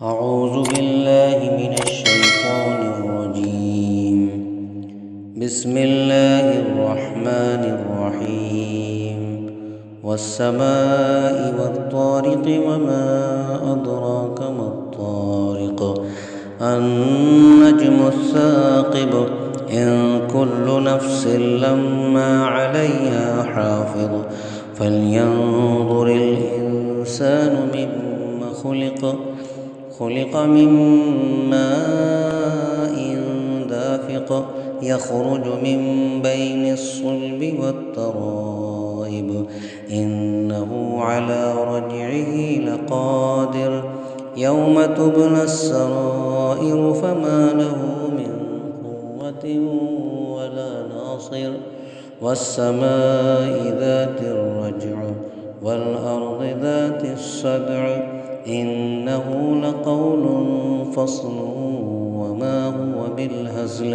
أعوذ بالله من الشيطان الرجيم. بسم الله الرحمن الرحيم. والسماء والطارق وما أدراك ما الطارق النجم الثاقب إن كل نفس لما عليها حافظ فلينظر الإنسان مما خلق من ماء دافق يخرج من بين الصلب والترائب إنه على رجعه لقادر يوم تبلى السرائر فما له من قوة ولا ناصر والسماء ذات الرجع والأرض ذات الصدع إنه لقول فصل وما هو بالهزل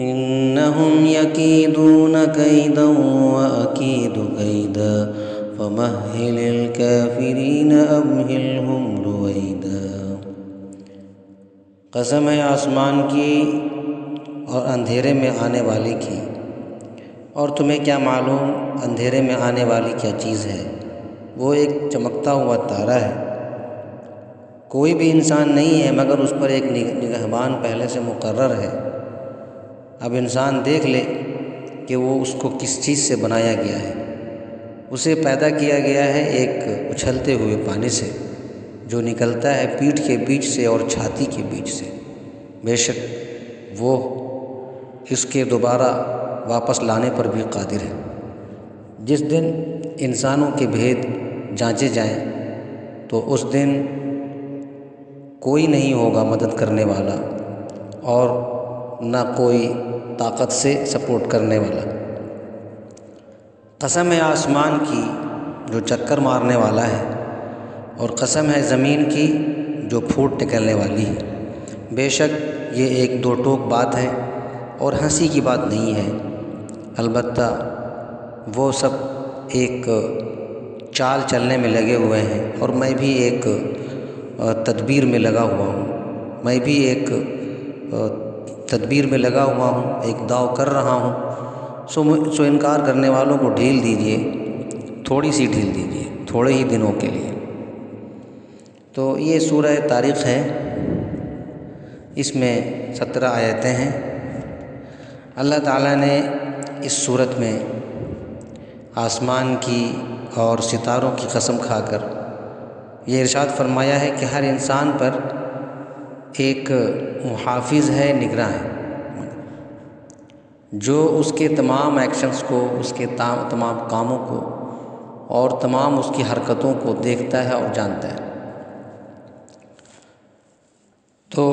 إنهم يكيدون كيدا وأكيد كيدا فمهل الكافرين أمهلهم رويدا. قسم ہے آسمان کی اور اندھیرے میں آنے والی کی، اور تمہیں کیا معلوم اندھیرے میں آنے والی کیا چیز ہے؟ وہ ایک چمکتا ہوا تارا ہے۔ کوئی بھی انسان نہیں ہے مگر اس پر ایک نگہبان پہلے سے مقرر ہے۔ اب انسان دیکھ لے کہ وہ اس کو کس چیز سے بنایا گیا ہے۔ اسے پیدا کیا گیا ہے ایک اچھلتے ہوئے پانی سے جو نکلتا ہے پیٹھ کے بیچ سے اور چھاتی کے بیچ سے۔ بے شک وہ اس کے دوبارہ واپس لانے پر بھی قادر ہے۔ جس دن انسانوں کے بھید جانچے جائیں تو اس دن کوئی نہیں ہوگا مدد کرنے والا اور نہ کوئی طاقت سے سپورٹ کرنے والا۔ قسم ہے آسمان کی جو چکر مارنے والا ہے، اور قسم ہے زمین کی جو پھوٹ نکلنے والی ہے۔ بے شک یہ ایک دو ٹوک بات ہے اور ہنسی کی بات نہیں ہے، البتہ وہ سب ایک چال چلنے میں لگے ہوئے ہیں، اور میں بھی ایک تدبیر میں لگا ہوا ہوں۔ میں بھی ایک تدبیر میں لگا ہوا ہوں، ایک داؤ کر رہا ہوں۔ سو انکار کرنے والوں کو ڈھیل دیجیے، تھوڑی سی ڈھیل دیجیے، تھوڑے ہی دنوں کے لیے۔ تو یہ سورہ طارق ہے، اس میں 17 آیتیں ہیں۔ اللہ تعالیٰ نے اس صورت میں آسمان کی اور ستاروں کی قسم کھا کر یہ ارشاد فرمایا ہے کہ ہر انسان پر ایک محافظ ہے، نگراں ہے، جو اس کے تمام ایکشنز کو، اس کے تمام کاموں کو اور تمام اس کی حرکتوں کو دیکھتا ہے اور جانتا ہے۔ تو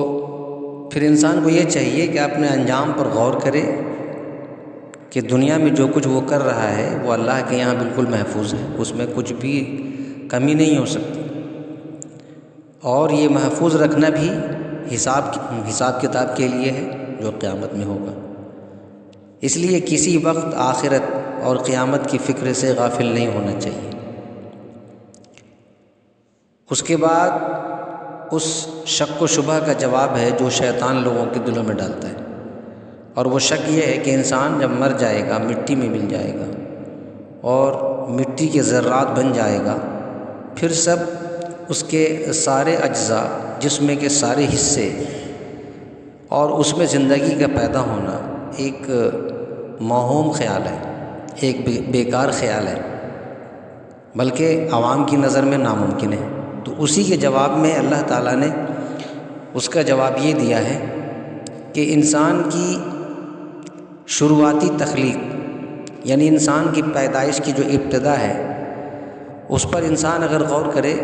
پھر انسان کو یہ چاہیے کہ اپنے انجام پر غور کرے کہ دنیا میں جو کچھ وہ کر رہا ہے وہ اللہ کے یہاں بالکل محفوظ ہے، اس میں کچھ بھی کمی نہیں ہو سکتی، اور یہ محفوظ رکھنا بھی حساب کتاب کے لیے ہے جو قیامت میں ہوگا۔ اس لیے کسی وقت آخرت اور قیامت کی فکر سے غافل نہیں ہونا چاہیے۔ اس کے بعد اس شک و شبہ کا جواب ہے جو شیطان لوگوں کے دلوں میں ڈالتا ہے، اور وہ شک یہ ہے کہ انسان جب مر جائے گا، مٹی میں مل جائے گا اور مٹی کے ذرات بن جائے گا، پھر سب اس کے سارے اجزاء، جسم کے سارے حصے اور اس میں زندگی کا پیدا ہونا ایک موہوم خیال ہے، ایک بیکار خیال ہے، بلکہ عوام کی نظر میں ناممکن ہے۔ تو اسی کے جواب میں اللہ تعالیٰ نے اس کا جواب یہ دیا ہے کہ انسان کی شروعاتی تخلیق، یعنی انسان کی پیدائش کی جو ابتدا ہے، اس پر انسان اگر غور کرے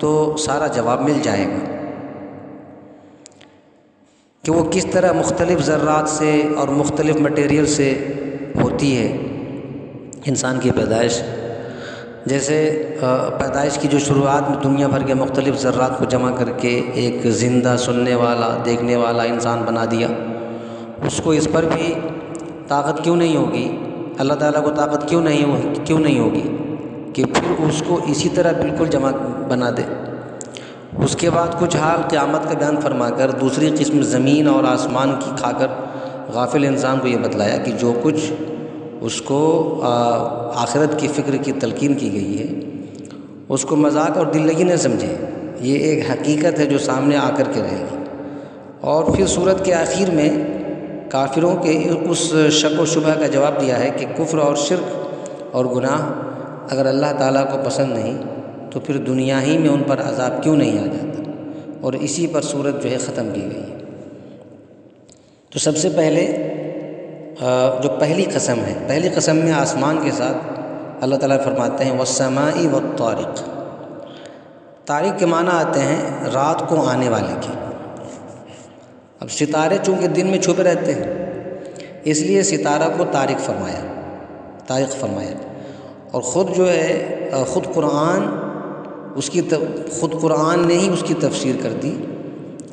تو سارا جواب مل جائے گا کہ وہ کس طرح مختلف ذرات سے اور مختلف مٹیریل سے ہوتی ہے انسان کی پیدائش۔ جیسے پیدائش کی جو شروعات میں دنیا بھر کے مختلف ذرات کو جمع کر کے ایک زندہ، سننے والا، دیکھنے والا انسان بنا دیا، اس کو اس پر بھی طاقت کیوں نہیں ہوگی؟ اللہ تعالیٰ کو طاقت کیوں نہیں ہوگی کہ پھر اس کو اسی طرح بالکل جمع بنا دے؟ اس کے بعد کچھ حال قیامت کا بیان فرما کر دوسری قسم زمین اور آسمان کی کھا کر غافل انسان کو یہ بتلایا کہ جو کچھ اس کو آخرت کی فکر کی تلقین کی گئی ہے اس کو مذاق اور دل لگی نہ سمجھے، یہ ایک حقیقت ہے جو سامنے آ کر کے رہے گی۔ اور پھر سورت کے آخر میں کافروں کے اس شک و شبہ کا جواب دیا ہے کہ کفر اور شرک اور گناہ اگر اللہ تعالیٰ کو پسند نہیں تو پھر دنیا ہی میں ان پر عذاب کیوں نہیں آ جاتا، اور اسی پر سورت جو ہے ختم کی گئی ہے۔ تو سب سے پہلے جو پہلی قسم ہے، پہلی قسم میں آسمان کے ساتھ اللہ تعالیٰ فرماتے ہیں والسماء والطارق۔ طارق کے معنی آتے ہیں رات کو آنے والے کے۔ اب ستارے چونکہ دن میں چھپے رہتے ہیں اس لیے ستارہ کو طارق فرمایا، اور خود جو ہے خود قرآن نے ہی اس کی تفسیر کر دی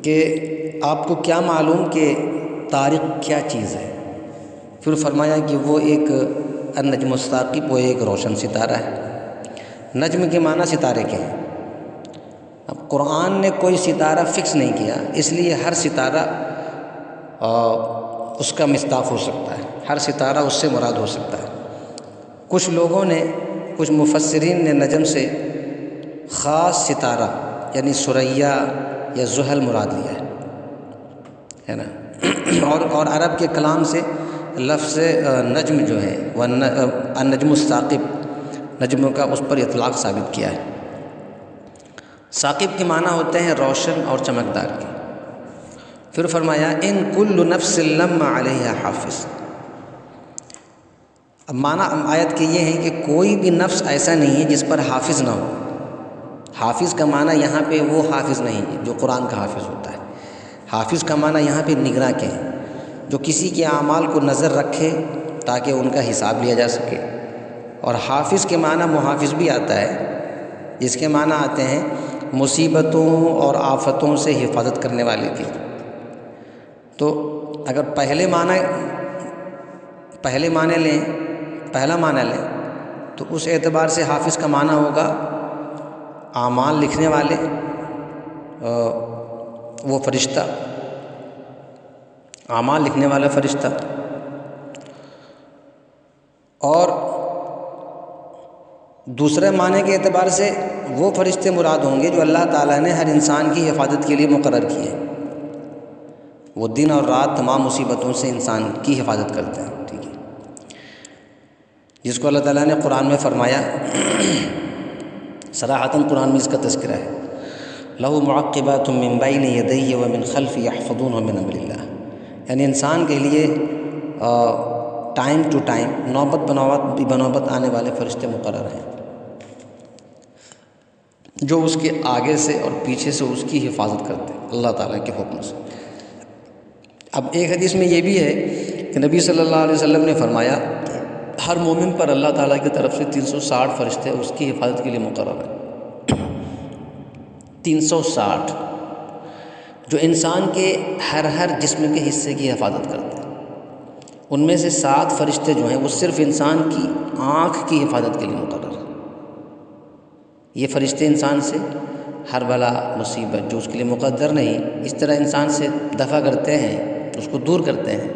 کہ آپ کو کیا معلوم کہ طارق کیا چیز ہے۔ پھر فرمایا کہ وہ ایک النجم الثاقب، وہ ایک روشن ستارہ ہے۔ نجم کے معنی ستارے کے ہیں۔ اب قرآن نے کوئی ستارہ فکس نہیں کیا، اس لیے ہر ستارہ اس کا مصداق ہو سکتا ہے، ہر ستارہ اس سے مراد ہو سکتا ہے۔ کچھ لوگوں نے، کچھ مفسرین نے نجم سے خاص ستارہ یعنی ثریا یا زحل مراد لیا ہے نا۔ اور عرب کے کلام سے لفظ نجم جو ہے وہ النجم الثاقب، نجم کا اس پر اطلاق ثابت کیا ہے۔ ثاقب کے معنی ہوتے ہیں روشن اور چمکدار کے۔ پھر فرمایا ان کل نفس لما علیہا حافظ۔ اب معنی آیت کے یہ ہیں کہ کوئی بھی نفس ایسا نہیں ہے جس پر حافظ نہ ہو۔ حافظ کا معنی یہاں پہ وہ حافظ نہیں ہے جو قرآن کا حافظ ہوتا ہے۔ حافظ کا معنی یہاں پہ نگراں کے ہیں، جو کسی کے اعمال کو نظر رکھے تاکہ ان کا حساب لیا جا سکے۔ اور حافظ کے معنی محافظ بھی آتا ہے، جس کے معنی آتے ہیں مصیبتوں اور آفتوں سے حفاظت کرنے والے کے۔ تو اگر پہلا معنی لیں تو اس اعتبار سے حافظ کا معنی ہوگا اعمال لکھنے والے، وہ فرشتہ، اعمال لکھنے والا فرشتہ۔ اور دوسرے معنی کے اعتبار سے وہ فرشتے مراد ہوں گے جو اللہ تعالیٰ نے ہر انسان کی حفاظت کے لیے مقرر کیے، وہ دن اور رات تمام مصیبتوں سے انسان کی حفاظت کرتے ہیں، ٹھیک ہے، جس کو اللہ تعالیٰ نے قرآن میں فرمایا، صراحتاً قرآن میں اس کا تذکرہ ہے، لَهُ مُعَقِّبَاتٌ مِّن بَيْنِ يَدَيْهِ وَمِنْ خَلْفِهِ يَحْفَظُونَهُ مِنْ أَمْرِ اللَّهِ، یعنی انسان کے لیے ٹائم ٹو ٹائم، نوبت بنوبت آنے والے فرشتے مقرر ہیں جو اس کے آگے سے اور پیچھے سے اس کی حفاظت کرتے ہیں اللہ تعالیٰ کے حکم سے۔ اب ایک حدیث میں یہ بھی ہے کہ نبی صلی اللہ علیہ وسلم نے فرمایا ہر مومن پر اللہ تعالیٰ کی طرف سے 360 فرشتے اس کی حفاظت کے لیے مقرر ہیں۔ 360 جو انسان کے ہر جسم کے حصے کی حفاظت کرتے ہیں۔ ان میں سے 7 فرشتے جو ہیں وہ صرف انسان کی آنکھ کی حفاظت کے لیے مقرر ہیں۔ یہ فرشتے انسان سے ہر بلا مصیبت جو اس کے لیے مقدر نہیں، اس طرح انسان سے دفع کرتے ہیں، اس کو دور کرتے ہیں۔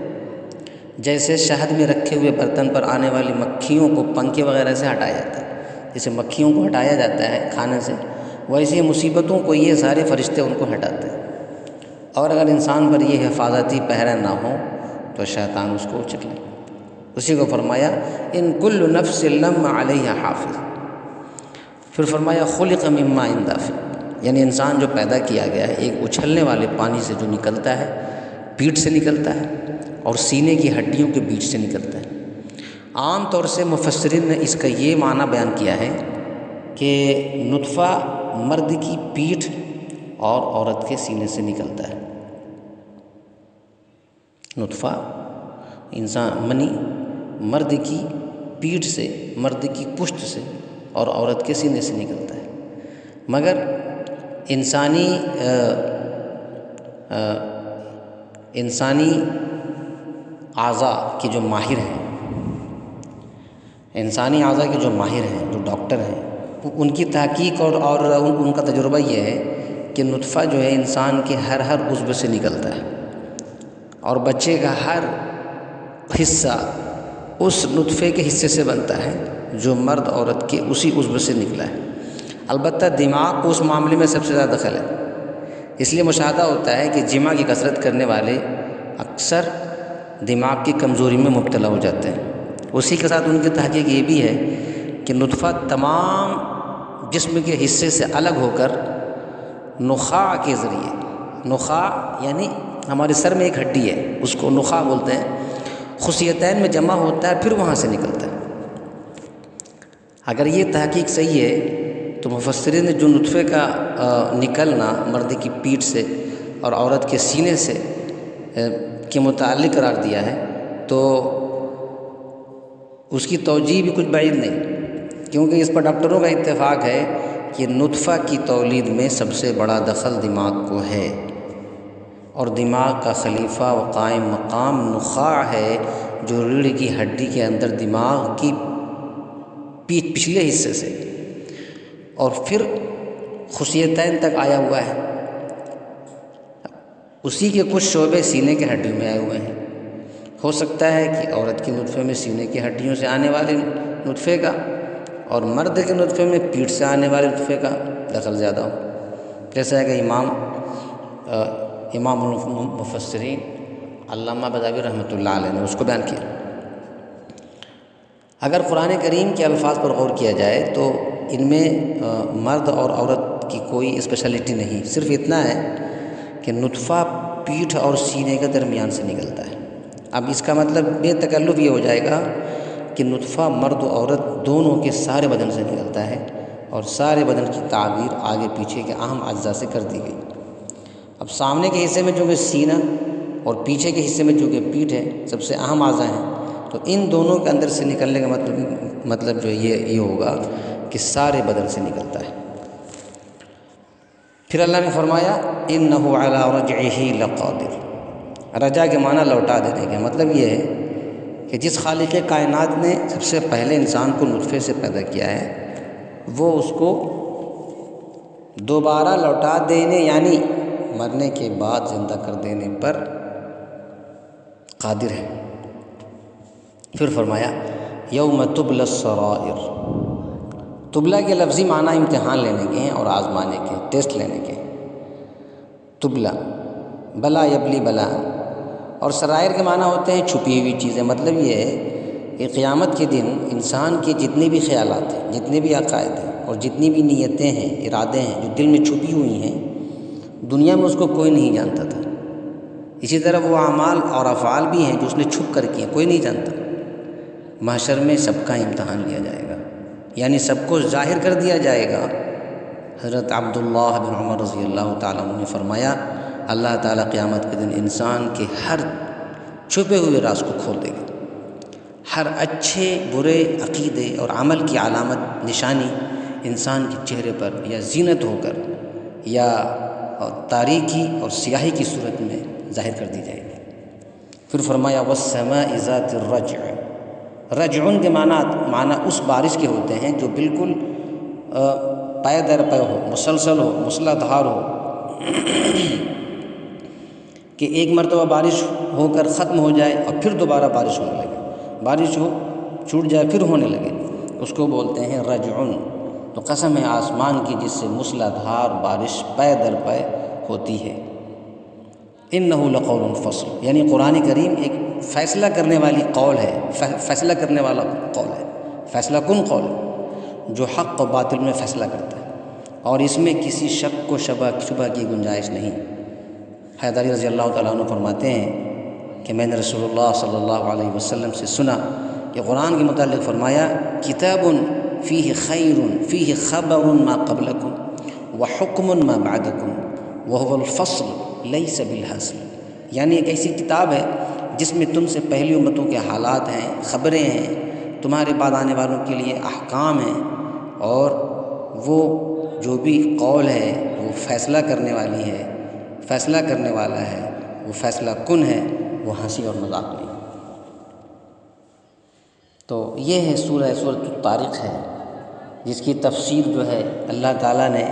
جیسے شہد میں رکھے ہوئے برتن پر آنے والی مکھیوں کو پنکھے وغیرہ سے ہٹایا جاتا ہے، جیسے مکھیوں کو ہٹایا جاتا ہے کھانے سے، ویسے ہی مصیبتوں کو یہ سارے فرشتے ان کو ہٹاتے ہیں۔ اور اگر انسان پر یہ حفاظتی پہرہ نہ ہو تو شیطان اس کو اچک لے۔ اسی کو فرمایا ان کل نفس لما علیہا حافظ۔ پھر فرمایا خلق من ماء دافق، یعنی انسان جو پیدا کیا گیا ہے ایک اچھلنے والے پانی سے جو نکلتا ہے، پیٹھ سے نکلتا ہے اور سینے کی ہڈیوں کے بیچ سے نکلتا ہے۔ عام طور سے مفسرین نے اس کا یہ معنی بیان کیا ہے کہ نطفہ مرد کی پیٹھ اور عورت کے سینے سے نکلتا ہے۔ نطفہ منی مرد کی پیٹھ سے، مرد کی پشت سے اور عورت کے سینے سے نکلتا ہے، مگر انسانی اعضاء کے جو ماہر ہیں، انسانی اعضاء کے جو ماہر ہیں، جو ڈاکٹر ہیں، ان کی تحقیق اور ان کا تجربہ یہ ہے کہ نطفہ جو ہے انسان کے ہر عضو سے نکلتا ہے، اور بچے کا ہر حصہ اس نطفے کے حصے سے بنتا ہے جو مرد عورت کے اسی عضو سے نکلا ہے۔ البتہ دماغ کو اس معاملے میں سب سے زیادہ دخل ہے، اس لیے مشاہدہ ہوتا ہے کہ جماع کی کثرت کرنے والے اکثر دماغ کی کمزوری میں مبتلا ہو جاتے ہیں۔ اسی کے ساتھ ان کی تحقیق یہ بھی ہے کہ نطفہ تمام جسم کے حصے سے الگ ہو کر نخاع کے ذریعے، نخاع یعنی ہمارے سر میں ایک ہڈی ہے، اس کو نخاع بولتے ہیں، خصیتین میں جمع ہوتا ہے پھر وہاں سے نکلتا ہے۔ اگر یہ تحقیق صحیح ہے تو مفسرین نے جو نطفے کا نکلنا مرد کی پیٹھ سے اور عورت کے سینے سے کے متعلق قرار دیا ہے تو اس کی توجیہ بھی کچھ بعید نہیں، کیونکہ اس پر ڈاکٹروں کا اتفاق ہے کہ نطفہ کی تولید میں سب سے بڑا دخل دماغ کو ہے، اور دماغ کا خلیفہ و قائم مقام نخاع ہے جو ریڑھ کی ہڈی کے اندر دماغ کی پچھلے حصے سے اور پھر خصیتین تک آیا ہوا ہے۔ اسی کے کچھ شعبے سینے کے ہڈیوں میں آئے ہوئے ہیں۔ ہو سکتا ہے کہ عورت کے نطفے میں سینے کی ہڈیوں سے آنے والے نطفے کا اور مرد کے نطفے میں پیٹھ سے آنے والے نطفے کا دخل زیادہ ہو، جیسا ہے کہ امام المفسرین علامہ بغوی رحمۃ اللہ علیہ نے اس کو بیان کیا۔ اگر قرآن کریم کے الفاظ پر غور کیا جائے تو ان میں مرد اور عورت کی کوئی اسپیشلٹی نہیں، صرف اتنا ہے کہ نطفہ پیٹھ اور سینے کے درمیان سے نکلتا ہے۔ اب اس کا مطلب بے تکلف یہ ہو جائے گا کہ نطفہ مرد و عورت دونوں کے سارے بدن سے نکلتا ہے، اور سارے بدن کی تعبیر آگے پیچھے کے اہم اجزاء سے کر دی گئی۔ اب سامنے کے حصے میں جو کہ سینہ اور پیچھے کے حصے میں جو کہ پیٹھ ہے سب سے اہم اعضاء ہیں، تو ان دونوں کے اندر سے نکلنے کا مطلب جو یہ ہوگا کہ سارے بدن سے نکلتا ہے۔ پھر اللہ نے فرمایا انہ علی رجعہ لقادر۔ رجع کے معنی لوٹا دینے کا مطلب یہ ہے کہ جس خالق کائنات نے سب سے پہلے انسان کو نطفے سے پیدا کیا ہے وہ اس کو دوبارہ لوٹا دینے یعنی مرنے کے بعد زندہ کر دینے پر قادر ہے۔ پھر فرمایا یوم تبلی السرائر۔ تبلا کے لفظی معنی امتحان لینے کے ہیں اور آزمانے کے، ٹیسٹ لینے کے۔ تبلا بلا یبلی بلا، اور سرائر کے معنی ہوتے ہیں چھپی ہوئی چیزیں۔ مطلب یہ ہے کہ قیامت کے دن انسان کے جتنے بھی خیالات ہیں، جتنے بھی عقائد ہیں اور جتنی بھی نیتیں ہیں، ارادے ہیں جو دل میں چھپی ہوئی ہیں، دنیا میں اس کو کوئی نہیں جانتا تھا۔ اسی طرح وہ اعمال اور افعال بھی ہیں جو اس نے چھپ کر کیے، کوئی نہیں جانتا۔ محشر میں سب کا امتحان لیا جائے گا، یعنی سب کو ظاہر کر دیا جائے گا۔ حضرت عبداللہ بن عمر رضی اللہ تعالیٰ عنہ نے فرمایا اللہ تعالیٰ قیامت کے دن انسان کے ہر چھپے ہوئے راز کو کھول دے گا۔ ہر اچھے برے عقیدے اور عمل کی علامت نشانی انسان کے چہرے پر یا زینت ہو کر یا تاریکی اور سیاہی کی صورت میں ظاہر کر دی جائے گی۔ پھر فرمایا والسماء ذات الرجع۔ رجعن کے معنی اس بارش کے ہوتے ہیں جو بالکل پے در پے ہو، مسلسل ہو، موسلا دھار ہو، کہ ایک مرتبہ بارش ہو کر ختم ہو جائے اور پھر دوبارہ بارش ہونے لگے، بارش ہو چھوٹ جائے پھر ہونے لگے، اس کو بولتے ہیں رجعن۔ تو قسم ہے آسمان کی جس سے موسلا دھار بارش پے در پے ہوتی ہے۔ انہ لقول فصل، یعنی قرآن کریم ایک فیصلہ کرنے والی قول ہے، فیصلہ کرنے والا قول ہے، فیصلہ کن قول ہے جو حق و باطل میں فیصلہ کرتا ہے، اور اس میں کسی شک و شبہ کی گنجائش نہیں۔ حیدر رضی اللہ تعالیٰ عنہ فرماتے ہیں کہ میں نے رسول اللہ صلی اللہ علیہ وسلم سے سنا کہ قرآن کے متعلق فرمایا کتاب فیہ خیر فیہ خبر ما قبلکم وحکم ما بعدکم وہو الفصل لیس بالحصر، یعنی ایک ایسی کتاب ہے جس میں تم سے پہلی امتوں کے حالات ہیں، خبریں ہیں، تمہارے بعد آنے والوں کے لیے احکام ہیں، اور وہ جو بھی قول ہے وہ فیصلہ کرنے والی ہے، فیصلہ کرنے والا ہے، وہ فیصلہ کن ہے، وہ ہنسی اور مذاق نہیں۔ تو یہ ہے سورۃ الطارق ہے، جس کی تفسیر جو ہے اللہ تعالیٰ نے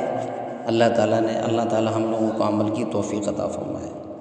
اللہ تعالیٰ ہم لوگوں کو عمل کی توفیق عطا فرمائے۔